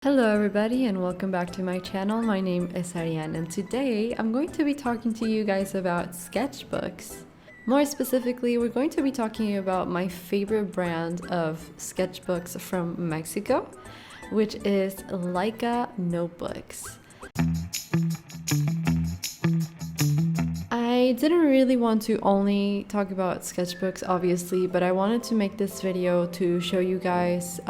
Hello everybody and welcome back to my channel. My name is Ariane and today I'm going to be talking to you guys about sketchbooks. More specifically, we're going to be talking about my favorite brand of sketchbooks from Mexico, which is Laika notebooks. I didn't really want to only talk about sketchbooks, obviously, but I wanted to make this video to show you guys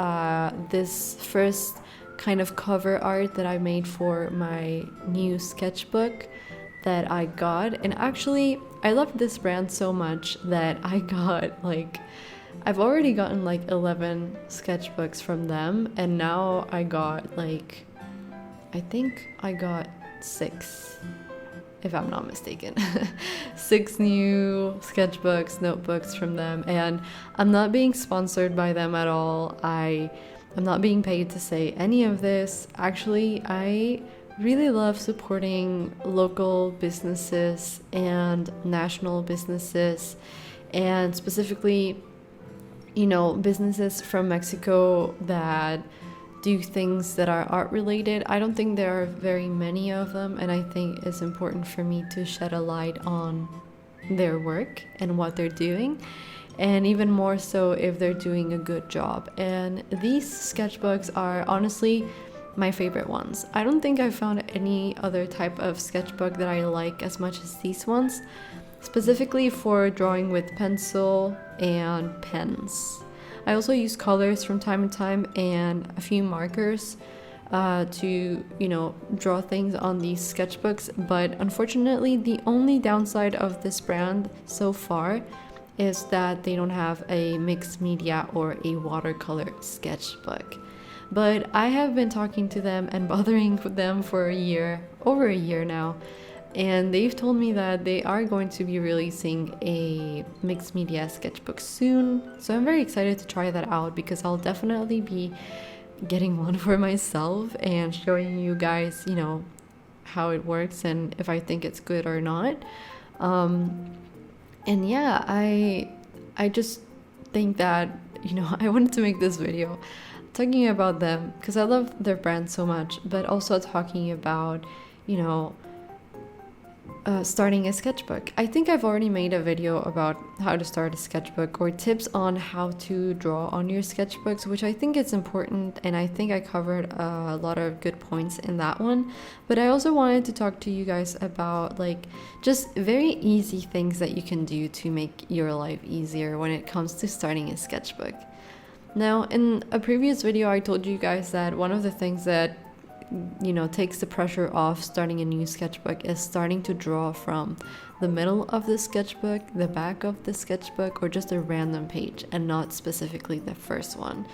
this first kind of cover art that I made for my new sketchbook that I got. And actually, I love this brand so much that I got I've already gotten like 11 sketchbooks from them, and now I got I think I got 6, if I'm not mistaken. 6 new sketchbooks, notebooks from them, and I'm not being sponsored by them at all. I'm not being paid to say any of this. Actually, I really love supporting local businesses and national businesses, and specifically, businesses from Mexico that do things that are art related. I don't think there are very many of them, and I think it's important for me to shed a light on their work and what they're doing, and even more so if they're doing a good job. And these sketchbooks are honestly my favorite ones. I don't think I've found any other type of sketchbook that I like as much as these ones, specifically for drawing with pencil and pens. I also use colors from time to time and a few markers to draw things on these sketchbooks. But unfortunately, the only downside of this brand so far is that they don't have a mixed media or a watercolor sketchbook. But I have been talking to them and bothering them for over a year now, and they've told me that they are going to be releasing a mixed media sketchbook soon. So I'm very excited to try that out, because I'll definitely be getting one for myself and showing you guys, how it works and if I think it's good or not. And yeah, I just think that, I wanted to make this video talking about them because I love their brand so much, but also talking about, starting a sketchbook. I think I've already made a video about how to start a sketchbook or tips on how to draw on your sketchbooks, which I think is important, and I think I covered a lot of good points in that one. But I also wanted to talk to you guys about just very easy things that you can do to make your life easier when it comes to starting a sketchbook. Now, in a previous video, I told you guys that one of the things that takes the pressure off starting a new sketchbook is starting to draw from the middle of the sketchbook, the back of the sketchbook, or just a random page and not specifically the first one.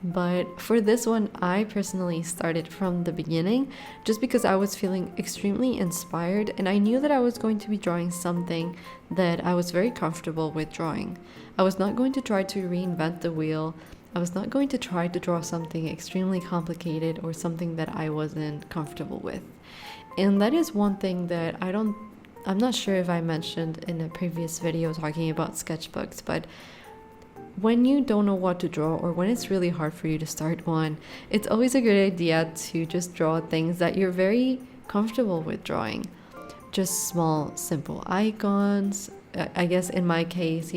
But for this one, I personally started from the beginning just because I was feeling extremely inspired, and I knew that I was going to be drawing something that I was very comfortable with drawing. I was not going to try to reinvent the wheel. I was not going to try to draw something extremely complicated or something that I wasn't comfortable with. And that is one thing that I'm not sure if I mentioned in a previous video talking about sketchbooks, but when you don't know what to draw or when it's really hard for you to start one, it's always a good idea to just draw things that you're very comfortable with drawing. Just small, simple icons. I guess in my case,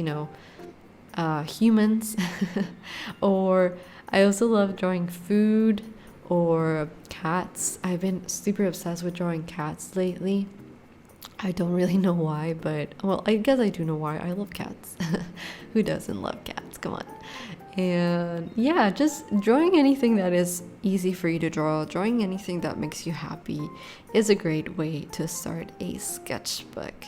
humans. Or I also love drawing food or cats. I've been super obsessed with drawing cats lately. I don't really know why, but well, I guess I do know why. I love cats. Who doesn't love cats? Come on. And yeah, just drawing anything that is easy for you to draw, drawing anything that makes you happy is a great way to start a sketchbook.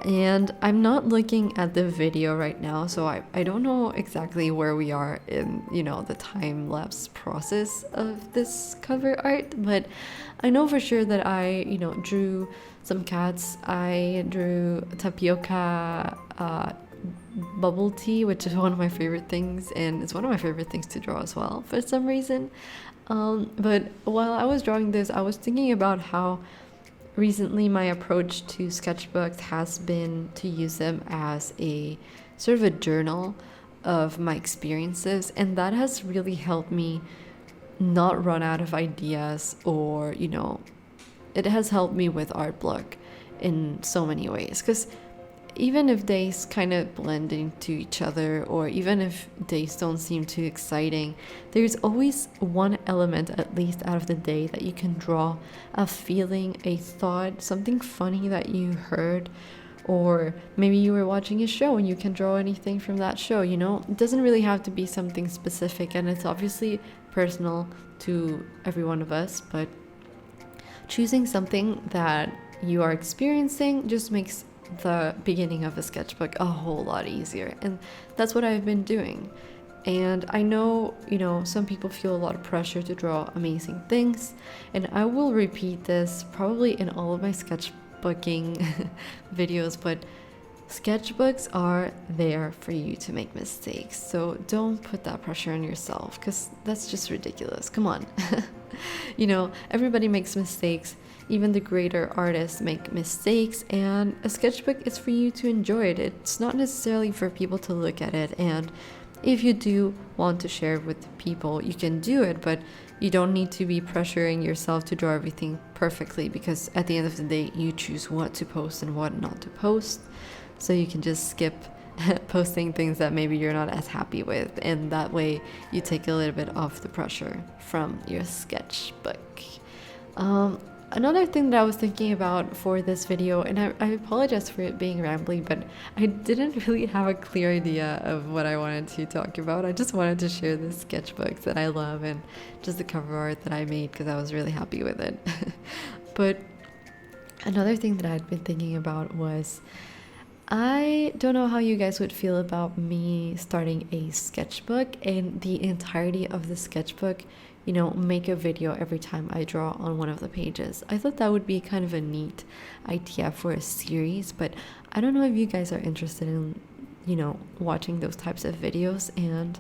And I'm not looking at the video right now, so I don't know exactly where we are in, the time-lapse process of this cover art, but I know for sure that I, drew some cats. I drew tapioca bubble tea, which is one of my favorite things, and it's one of my favorite things to draw as well for some reason. But while I was drawing this, I was thinking about how recently my approach to sketchbooks has been to use them as a sort of a journal of my experiences, and that has really helped me not run out of ideas, or it has helped me with art block in so many ways, because even if days kind of blend into each other, or even if days don't seem too exciting, there's always one element at least out of the day that you can draw: a feeling, a thought, something funny that you heard, or maybe you were watching a show and you can draw anything from that show. It doesn't really have to be something specific, and it's obviously personal to every one of us, but choosing something that you are experiencing just makes the beginning of a sketchbook a whole lot easier. And that's what I've been doing. And I know, some people feel a lot of pressure to draw amazing things, and I will repeat this probably in all of my sketchbooking videos, but sketchbooks are there for you to make mistakes. So don't put that pressure on yourself, because that's just ridiculous. Come on. Everybody makes mistakes. Even the greater artists make mistakes, and a sketchbook is for you to enjoy it. It's not necessarily for people to look at it. And if you do want to share it with people, you can do it, but you don't need to be pressuring yourself to draw everything perfectly, because at the end of the day, you choose what to post and what not to post. So you can just skip posting things that maybe you're not as happy with, and that way you take a little bit off the pressure from your sketchbook. Another thing that I was thinking about for this video, and I apologize for it being rambling, but I didn't really have a clear idea of what I wanted to talk about. I just wanted to share the sketchbooks that I love and just the cover art that I made, because I was really happy with it. But another thing that I'd been thinking about was, I don't know how you guys would feel about me starting a sketchbook, and the entirety of the sketchbook, make a video every time I draw on one of the pages. I thought that would be kind of a neat idea for a series, but I don't know if you guys are interested in, watching those types of videos, and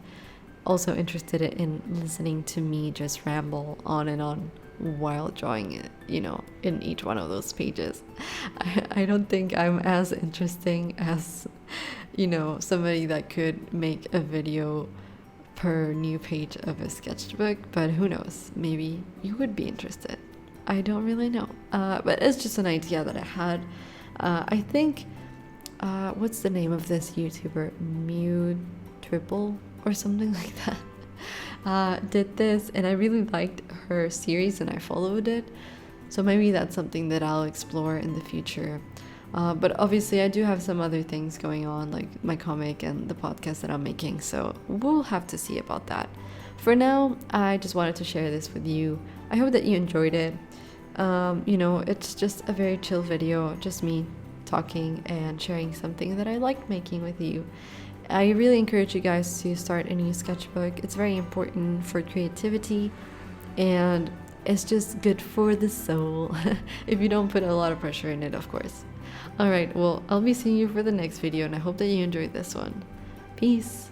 also interested in listening to me just ramble on and on while drawing it, in each one of those pages. I don't think I'm as interesting as, somebody that could make a video per new page of a sketchbook, but who knows, maybe you would be interested. I don't really know, but it's just an idea that I had. I think, what's the name of this YouTuber, Mew Triple or something like that, did this, and I really liked her series and I followed it, so maybe that's something that I'll explore in the future. But obviously I do have some other things going on, like my comic and the podcast that I'm making, so we'll have to see about that. For now, I just wanted to share this with you. I hope that you enjoyed it. It's just a very chill video, just me talking and sharing something that I like making with you. I really encourage you guys to start a new sketchbook. It's very important for creativity, and it's just good for the soul if you don't put a lot of pressure in it, of course. Alright, well, I'll be seeing you for the next video, and I hope that you enjoyed this one. Peace!